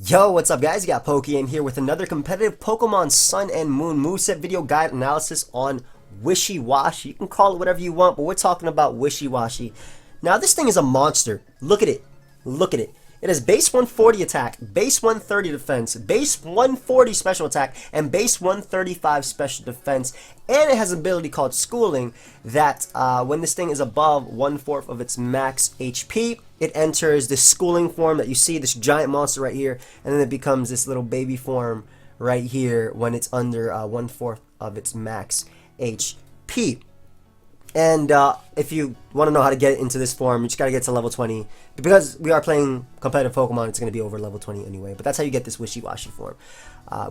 Yo, what's up guys? You got PokeaimMD here with another competitive Pokemon Sun and Moon moveset video guide analysis on Wishiwashi. You can call it whatever you want, but we're talking about Wishiwashi. Now this thing is a monster. Look at it. Look at it. It has base 140 attack, base 130 defense, base 140 special attack, and base 135 special defense. And it has an ability called Schooling that when this thing is above 1/4 of its max HP, it enters this schooling form that you see, this giant monster right here, and then it becomes this little baby form right here when it's under 1/4 of its max HP. And if you want to know how to get into this form, you just got to get to level 20. Because we are playing competitive Pokemon, it's going to be over level 20 anyway. But that's how you get this Wishiwashi form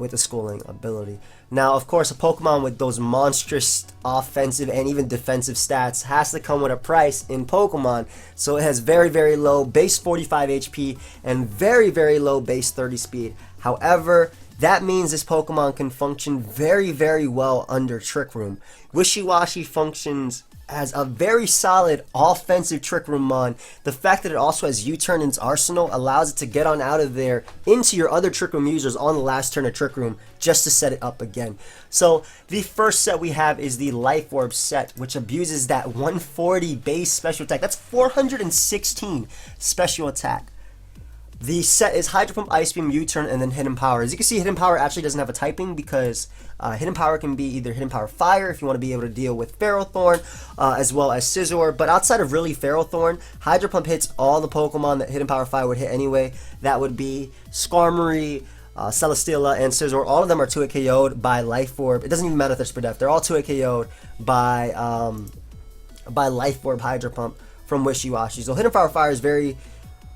with the schooling ability. Now, of course, a Pokemon with those monstrous offensive and even defensive stats has to come with a price in Pokemon. So it has very, very low base 45 HP and very, very low base 30 speed. However, that means this Pokemon can function very, very well under Trick Room. Wishiwashi functions as a very solid offensive Trick Room mon. The fact that it also has U-turn in its arsenal allows it to get on out of there into your other Trick Room users on the last turn of Trick Room just to set it up again. So the first set we have is the Life Orb set, which abuses that 140 base special attack. That's 416 special attack. The set is Hydro Pump, Ice Beam, U-Turn, and then Hidden Power. As you can see, Hidden Power actually doesn't have a typing because Hidden Power can be either Hidden Power Fire if you want to be able to deal with Ferrothorn, as well as Scizor. But outside of really Ferrothorn, Hydro Pump hits all the Pokemon that Hidden Power Fire would hit anyway. That would be Skarmory, Celesteela, and Scizor. All of them are 2-hit KO'd by Life Orb. It doesn't even matter if they're Super Def. They're all 2-hit KO'd by Life Orb Hydro Pump from Wishiwashi. So Hidden Power Fire is very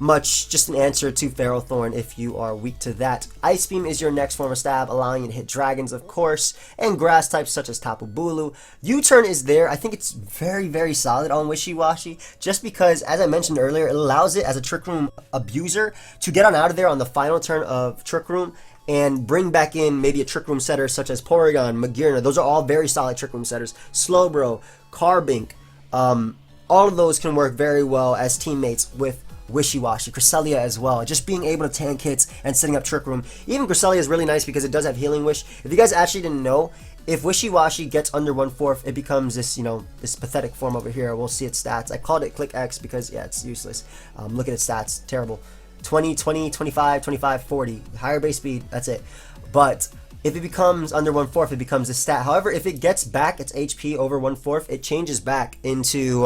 much just an answer to Ferrothorn if you are weak to that. Ice Beam is your next form of stab, allowing you to hit dragons, of course, and grass types such as Tapu Bulu. U-Turn is there. I think it's very, very solid on Wishiwashi, just because, as I mentioned earlier, it allows it as a Trick Room abuser to get on out of there on the final turn of Trick Room and bring back in maybe a Trick Room setter such as Porygon, Magearna. Those are all very solid Trick Room setters. Slowbro, Carbink, all of those can work very well as teammates with Wishiwashi, Cresselia as well. Just being able to tank hits and setting up Trick Room. Even Cresselia is really nice because it does have Healing Wish. If you guys actually didn't know, if Wishiwashi gets under 1/4, it becomes this, this pathetic form over here. We'll see its stats. I called it Click X because, yeah, it's useless. Look at its stats. Terrible. 20, 20, 25, 25, 40. Higher base speed. That's it. But if it becomes under 1/4, it becomes a stat. However, if it gets back its HP over 1/4, it changes back into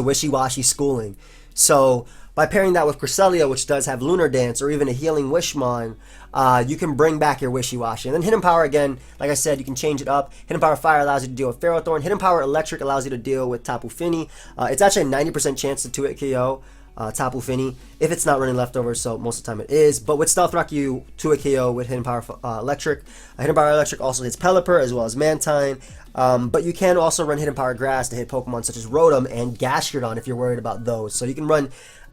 Wishiwashi Schooling. So by pairing that with Cresselia, which does have Lunar Dance or even a Healing Wishmon, you can bring back your Wishiwashi. And then Hidden Power, again, like I said, you can change it up. Hidden Power Fire allows you to deal with Ferrothorn. Hidden Power Electric allows you to deal with Tapu Fini. It's actually a 90% chance to 2-hit KO Tapu Fini if it's not running leftovers, so most of the time it is. But with Stealth Rock, you 2-hit KO with Hidden Power Electric. Hidden Power Electric also hits Pelipper as well as Mantine. But you can also run Hidden Power Grass to hit Pokemon such as Rotom and Gastrodon if you're worried about those. So you can run...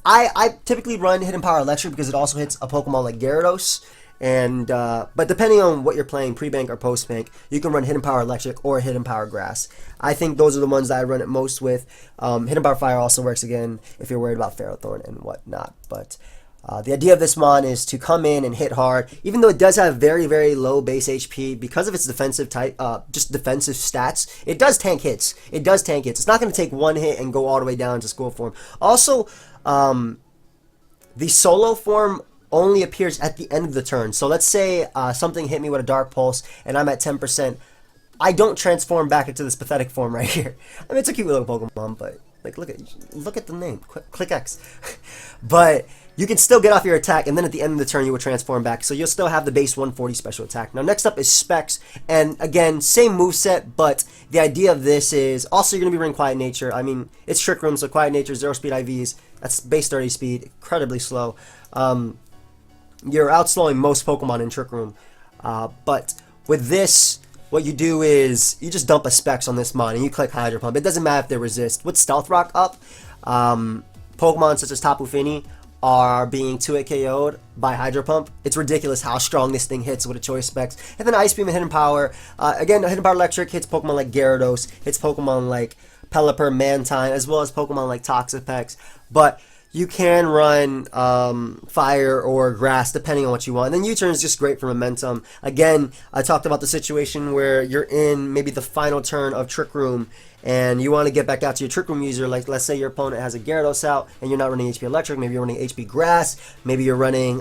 I typically run Hidden Power Electric because it also hits a Pokemon like Gyarados. And but depending on what you're playing, pre-bank or post-bank, you can run Hidden Power Electric or Hidden Power Grass. I think those are the ones that I run it most with. Hidden Power Fire also works again if you're worried about Ferrothorn and whatnot. But the idea of this mon is to come in and hit hard, even though it does have very, very low base HP because of its defensive type, just defensive stats. It does tank hits. It does tank hits. It's not going to take one hit and go all the way down to School Form. Also, the solo form only appears at the end of the turn. So let's say something hit me with a Dark Pulse and I'm at 10%. I don't transform back into this pathetic form right here. I mean, it's a cute little Pokemon, but like look at the name, Click X. But you can still get off your attack, and then at the end of the turn you will transform back. So you'll still have the base 140 special attack. Now next up is Specs, and again, same moveset, but the idea of this is also you're going to be running Quiet Nature. I mean, it's Trick Room, so Quiet Nature, 0 speed IVs, that's base 30 speed, incredibly slow. You're outslowing most Pokemon in Trick Room. But with this, what you do is you just dump a Specs on this mon and you click Hydro Pump. It doesn't matter if they resist. With Stealth Rock up, Pokemon such as Tapu Fini are being 2-hit KO'd by Hydro Pump. It's ridiculous how strong this thing hits with a choice Specs. And then Ice Beam and Hidden Power. Again, Hidden Power Electric hits Pokemon like Gyarados, hits Pokemon like Pelipper, Mantine, as well as Pokemon like Toxapex. But you can run fire or grass depending on what you want. And then U-turn is just great for momentum. Again, I talked about the situation where you're in maybe the final turn of Trick Room and you want to get back out to your Trick Room user. Like, let's say your opponent has a Gyarados out and you're not running HP Electric. Maybe you're running HP Grass. Maybe you're running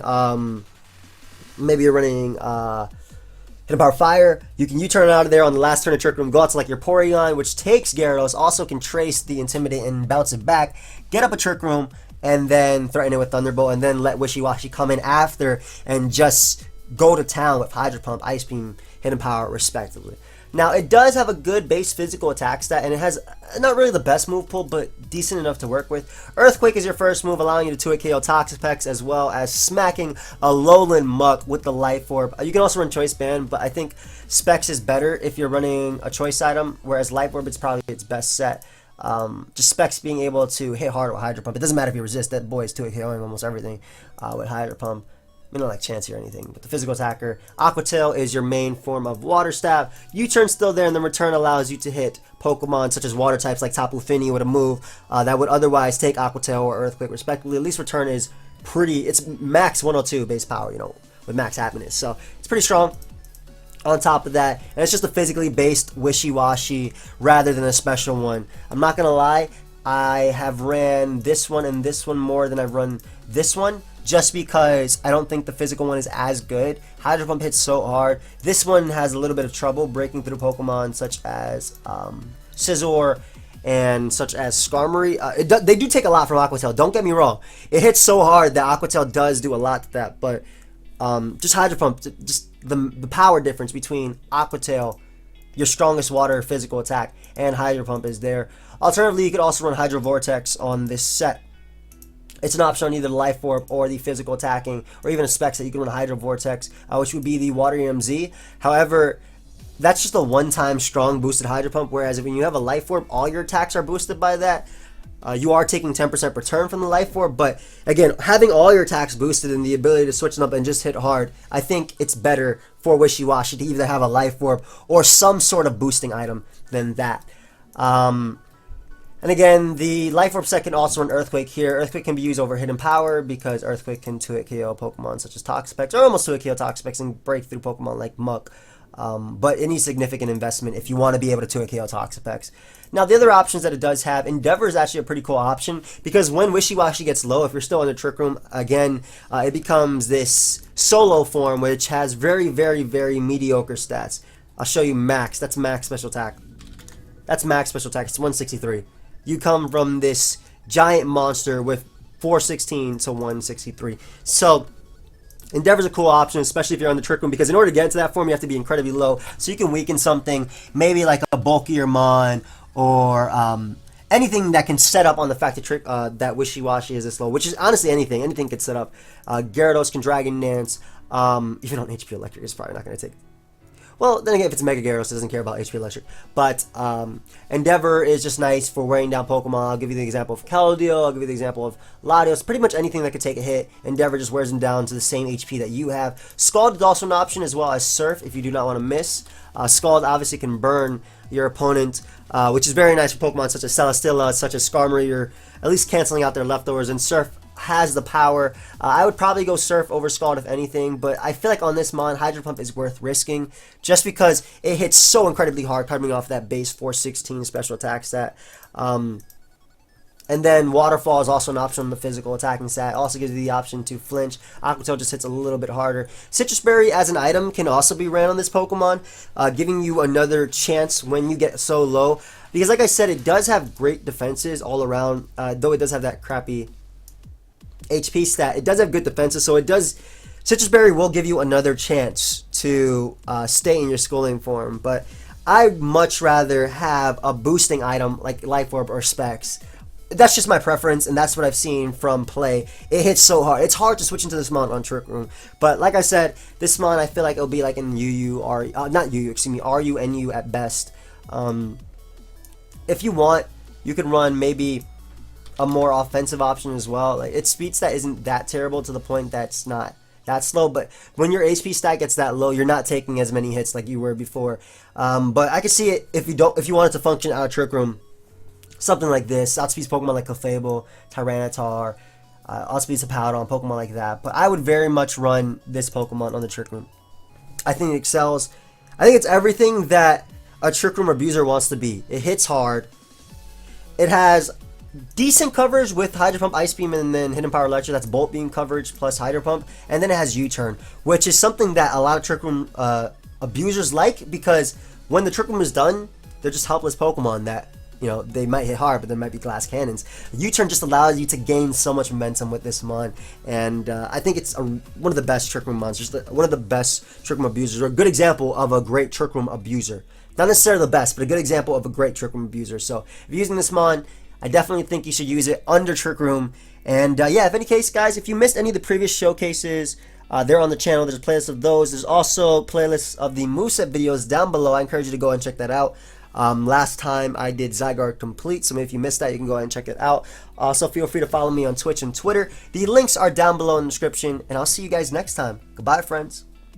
Hit Power Fire. You can U-turn out of there on the last turn of Trick Room, go out to like your Porygon, which takes Gyarados, also can trace the Intimidate and bounce it back, get up a Trick Room, and then threaten it with Thunderbolt, and then let Wishiwashi come in after and just go to town with Hydro Pump, Ice Beam, Hidden Power, respectively. Now, it does have a good base physical attack stat, and it has not really the best move pool, but decent enough to work with. Earthquake is your first move, allowing you to 2-hit KO Toxapex, as well as smacking a Lowland Muck with the Life Orb. You can also run Choice Band, but I think Specs is better if you're running a Choice item, whereas Life Orb is probably its best set. Just Specs being able to hit hard with Hydro Pump. It doesn't matter if you resist, that boy is 2-hit KOing almost everything with Hydro Pump. I mean, not like Chansey or anything, but the physical attacker. Aqua Tail is your main form of Water Stab. U-turn still there, and the return allows you to hit Pokemon such as water types like Tapu Fini with a move that would otherwise take Aqua Tail or Earthquake respectively. At least return is pretty, it's max 102 base power, you know, with max happiness. So it's pretty strong. On top of that, and it's just a physically based Wishiwashi rather than a special one. I'm not going to lie, I have ran this one and this one more than I've run this one, just because I don't think the physical one is as good. Hydro Pump hits so hard. This one has a little bit of trouble breaking through Pokemon such as Scizor and such as Skarmory. They do take a lot from Aqua Tail, don't get me wrong. It hits so hard that Aqua Tail does do a lot to that, but just Hydro Pump, just the power difference between Aqua Tail, your strongest water physical attack, and Hydro Pump is there. Alternatively, you could also run Hydro Vortex on this set. It's an option on either the Life Orb or the physical attacking, or even a Specs that you can run Hydro Vortex, which would be the Water EMZ. However, that's just a one-time strong boosted Hydro Pump, whereas when you have a Life Orb, all your attacks are boosted by that. You are taking 10% return from the Life Orb, but again, having all your attacks boosted and the ability to switch them up and just hit hard, I think it's better for Wishiwashi to either have a Life Orb or some sort of boosting item than that. And again, the Life Orb set can also run Earthquake here. Earthquake can be used over Hidden Power because Earthquake can 2-hit KO Pokemon such as Toxapex, or almost 2-hit KO Toxapex and break through Pokemon like Muck. But it needs significant investment if you want to be able to 2-hit KO Toxapex. Now, the other options that it does have, Endeavor is actually a pretty cool option because when Wishiwashi gets low, if you're still in the Trick Room, again, it becomes this solo form which has very, very, very mediocre stats. I'll show you max. That's max special attack. That's max special attack. It's 163. You come from this giant monster with 416 to 163. So Endeavor's a cool option, especially if you're on the Trick Room, because in order to get into that form, you have to be incredibly low. So you can weaken something, maybe like a bulkier Mon, or anything that can set up on the fact that that Wishiwashi is this low, which is honestly anything. Anything can set up. Gyarados can Dragon Dance. Even on HP Electric, it's probably not going to take. Well, then again, if it's Mega Gyarados, it doesn't care about HP Electric. But Endeavor is just nice for wearing down Pokemon. I'll give you the example of Keldeo. I'll give you the example of Latios. Pretty much anything that could take a hit, Endeavor just wears them down to the same HP that you have. Scald is also an option, as well as Surf, if you do not want to miss. Scald obviously can burn your opponent, which is very nice for Pokemon such as Celesteela, such as Skarmory. You're at least canceling out their leftovers, and Surf has the power. I would probably go Surf over Scald if anything, but I feel like on this Mon, Hydro Pump is worth risking just because it hits so incredibly hard coming off that base 416 special attack stat. And then Waterfall is also an option on the physical attacking stat. Also gives you the option to flinch. Aqua Tail just hits a little bit harder. Citrus Berry as an item can also be ran on this Pokemon, giving you another chance when you get so low. Because like I said, it does have great defenses all around, though it does have that crappy HP stat. It does have good defenses, so it does. Citrus Berry will give you another chance to stay in your schooling form, but I'd much rather have a boosting item like Life Orb or Specs. That's just my preference, and that's what I've seen from play. It hits so hard. It's hard to switch into this Mon on Trick Room, but like I said, this Mon I feel like it'll be like in UU or not UU, excuse me, RU NU at best. If you want, you could run maybe a more offensive option as well. Like, its speed stat isn't that terrible to the point that's not that slow, but when your HP stat gets that low, you're not taking as many hits like you were before. But I could see it if you want it to function out of Trick Room, something like this. Outspeeds Pokemon like Clefable, Tyranitar, Also beats a Powder, Pokemon like that. But I would very much run this Pokemon on the Trick Room. I think it excels. I think it's everything that a Trick Room abuser wants to be. It hits hard. It has decent coverage with Hydro Pump, Ice Beam, and then Hidden Power Electric. That's Volt Beam coverage plus Hydro Pump. And then it has U-Turn, which is something that a lot of Trick Room abusers like, because when the Trick Room is done, they're just helpless Pokemon that, you know, they might hit hard, but there might be glass cannons. U-Turn just allows you to gain so much momentum with this mon, and I think it's one of the best Trick Room monsters, one of the best Trick Room abusers, or a good example of a great Trick Room abuser. Not necessarily the best, but a good example of a great Trick Room abuser. So if you're using this mon, I definitely think you should use it under Trick Room. And yeah, if any case, guys, if you missed any of the previous showcases, they're on the channel. There's a playlist of those. There's also playlists of the moveset videos down below. I encourage you to go and check that out. Last time I did Zygarde Complete, so maybe if you missed that, you can go ahead and check it out. Also, feel free to follow me on Twitch and Twitter. The links are down below in the description, and I'll see you guys next time. Goodbye, friends.